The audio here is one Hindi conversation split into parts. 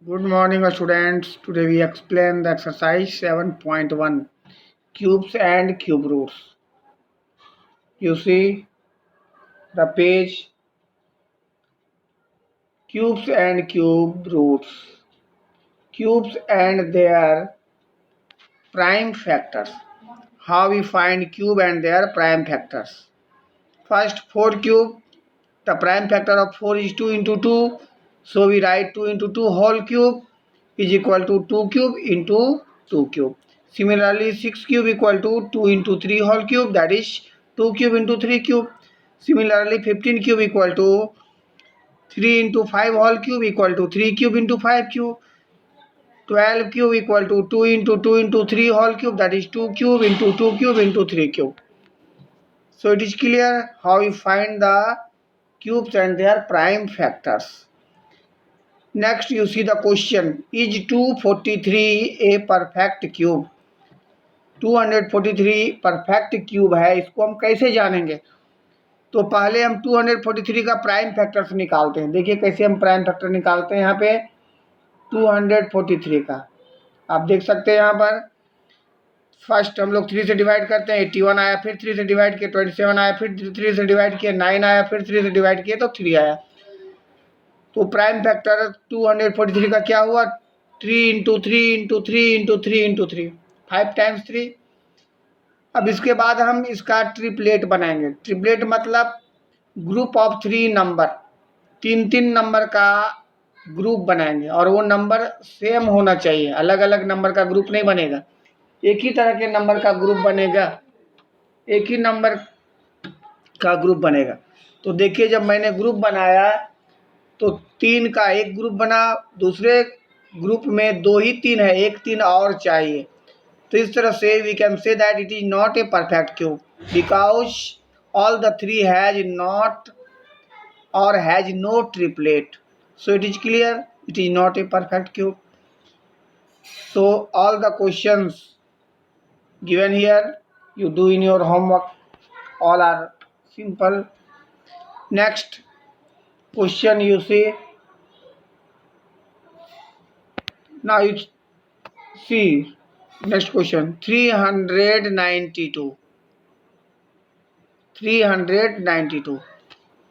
Good morning, students. Today we explain the exercise 7.1 cubes and cube roots. You see the page cubes and cube roots. Cubes and their prime factors. How we find cube and their prime factors. First, 4 cube. The prime factor of 4 is 2 into 2. So we write 2 into 2 whole cube is equal to 2 cube into 2 cube. Similarly, 6 cube equal to 2 into 3 whole cube, that is 2 cube into 3 cube. Similarly, 15 cube equal to 3 into 5 whole cube equal to 3 cube into 5 cube. 12 cube equal to 2 into 2 into 3 whole cube, that is 2 cube into 2 cube into 3 cube. So it is clear how we find the cubes and their prime factors. Next, you see the question, is 243 a perfect cube? 243 perfect cube है, इसको हम कैसे जानेंगे? तो पहले हम 243 का प्राइम फैक्टर्स निकालते हैं। देखिए कैसे हम प्राइम फैक्टर निकालते हैं। यहाँ पे 243 का आप देख सकते हैं। यहाँ पर फर्स्ट हम लोग 3 से डिवाइड करते हैं, 81 आया, फिर 3 से डिवाइड किए 27 आया, फिर 3 से डिवाइड किए 9 आया, फिर 3 से डिवाइड किए तो 3 आया। तो प्राइम फैक्टर 243 का क्या हुआ? 3 into 3 into 3 into 3 into 3, 5 times 3। अब इसके बाद हम इसका ट्रिपलेट बनाएंगे। ट्रिपलेट मतलब ग्रुप ऑफ 3 नंबर, 3 नंबर का ग्रुप बनाएंगे और वो नंबर सेम होना चाहिए, अलग अलग नंबर का ग्रुप नहीं बनेगा, एक ही तरह के नंबर का ग्रुप बनेगा, एक ही नंबर का ग्रुप बनेगा। तो देखिए जब मैंने ग्रुप बनाया तो 3 का एक ग्रुप बना, दूसरे ग्रुप में 2 ही 3 है, एक 3 और चाहिए। तो इस तरह से we can say that it is not a perfect cube because all the 3 has not और has no triplet. So it is clear, it is not a perfect cube. So all the questions given here you do in your homework, all are simple. Next question, you see, now you see next question, 392.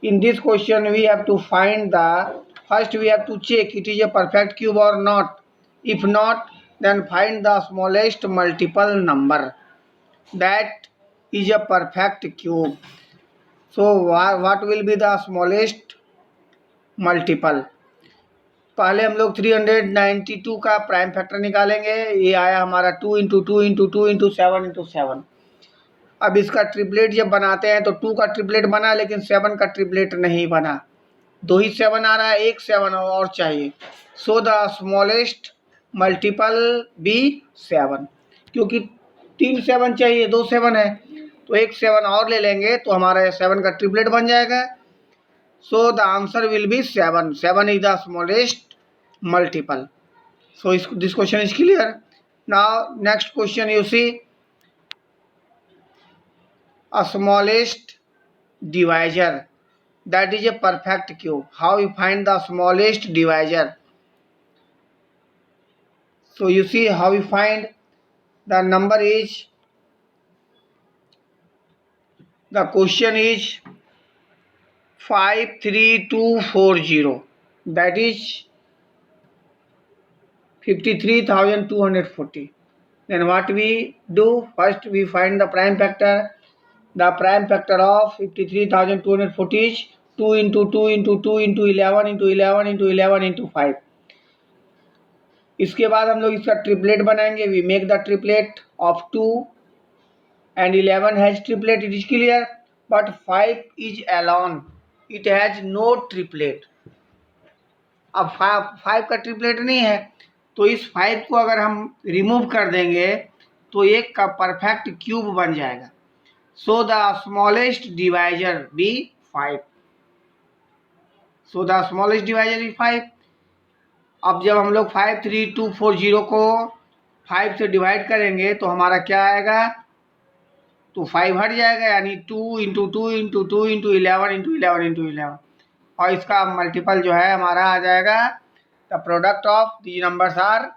In this question we have to find the, first we have to check it is a perfect cube or not. If not, then find the smallest multiple number that is a perfect cube. So what will be the smallest multiple? पहले हम लोग 392 का प्राइम फैक्टर निकालेंगे। ये आया हमारा 2 इंटू 2 इंटू 2 इंटू 7 इंटू 7। अब इसका ट्रिपलेट जब बनाते हैं तो 2 का ट्रिपलेट बना, लेकिन 7 का ट्रिपलेट नहीं बना। 2 ही 7 आ रहा है, एक 7 और चाहिए। So the smallest multiple be 7, क्योंकि 3 7 चाहिए, 2 7 है, तो एक 7 और ले लेंगे तो हमारा 7 का ट्रिपलेट बन जाएगा। So the answer will be 7। 7 is the smallest multiple. So this question is clear. Now next question, you see a smallest divisor that is a perfect cube. How you find the smallest divisor? So you see how we find the number is, the question is 53240, that is 53,240. Then what we do? First we find the prime factor. The prime factor of 53,240 is 2 into 2 into 2 into 11 into 11 into 11 into 5. इसके बाद हम लोग इसका ट्रिपलेट बनाएंगे। We make the triplet of 2 and 11 has triplet, it is clear, but 5 is alone, it has no triplet. अब 5 का ट्रिपलेट नहीं है, तो इस 5 को अगर हम रिमूव कर देंगे तो एक का परफेक्ट क्यूब बन जाएगा। So the smallest divisor be 5. So the smallest divisor is 5. अब जब हम लोग 53240 को 5 से डिवाइड करेंगे तो हमारा क्या आएगा? तो 5 हट जाएगा, यानी 2 into 2 into 2 into 11 into 11 into 11, और इसका मल्टीपल जो है हमारा आ जाएगा, the product of these numbers are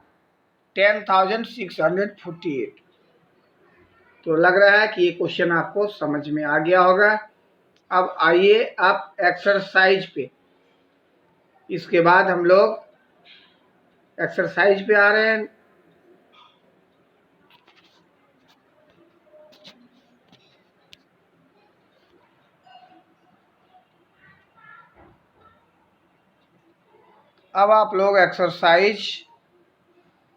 10,648। तो लग रहा है कि ये क्वेश्चन आपको समझ में आ गया होगा। अब आइए आप एक्सरसाइज पे, इसके बाद हम लोग एक्सरसाइज पे आ रहे हैं। अब आप लोग एक्सरसाइज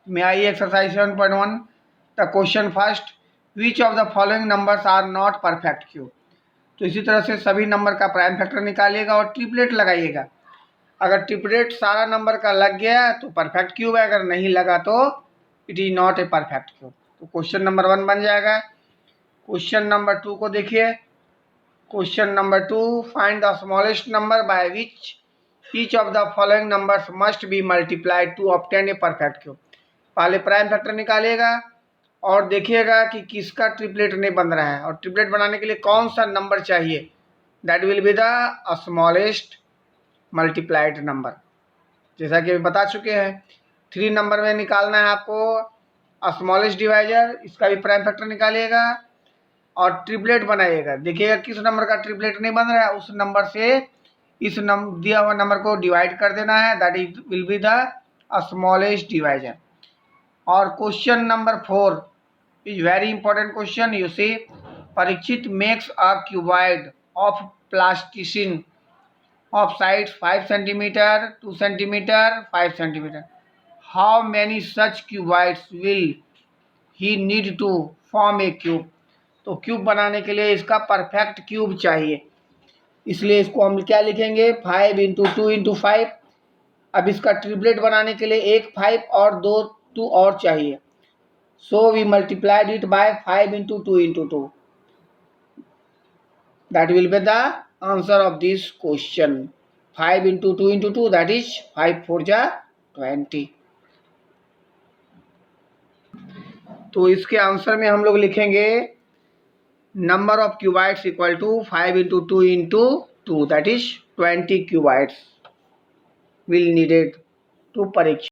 में आइए। Exercise 7.1 the question first, which of the following numbers are not perfect cube. तो इसी तरह से सभी नंबर का प्राइम फैक्टर निकालिएगा और ट्रिपलेट लगाइएगा। अगर ट्रिपलेट सारा नंबर का लग गया तो परफेक्ट क्यूब है, अगर नहीं लगा तो it is not a perfect cube. तो क्वेश्चन नंबर 1 बन जाएगा। क्वेश्चन नंबर 2 को देखिए। Question number 2, find the smallest number by which each of the following numbers must be multiplied to obtain a perfect cube. पहले प्राइम फैक्टर निकालिएगा और देखिएगा कि किसका ट्रिपलेट नहीं बन रहा है, और ट्रिपलेट बनाने के लिए कौन सा नंबर चाहिए। That will be the smallest multiplied number. जैसा कि अभी बता चुके हैं, 3 नंबर में निकालना है आपको स्मॉलेस्ट डिवाइजर, इसका भी प्राइम फैक्टर निकालिएगा और ट्रिपलेट बनाइएगा। देखिएगा किस नंबर का ट्रिपलेट नहीं बन रहा है, उस नंबर से इस दिया हुआ नंबर को डिवाइड कर देना है। That is will be the smallest divisor. और question number 4 is very important question. You see, Parikshit makes a cuboid of plasticine of sides 5 centimeter, 2 centimeter, 5 centimeter. How many such cuboids will he need to form a cube? तो क्यूब बनाने के लिए इसका परफेक्ट क्यूब चाहिए, इसलिए इसको हम क्या लिखेंगे, 5 इंटू 2 इंटू 5। अब इसका ट्रिपलेट बनाने के लिए एक 5 और 2 और चाहिए। So we multiplied it by 5 into 2 into 2। That will be the answer of this question. 5 into 2 into 2, that is 5 4 जा 20। तो इसके आंसर में हम लोग लिखेंगे number of cuboids equal to 5 into 2 into 2, that is 20 cuboids will needed to परीक्षा।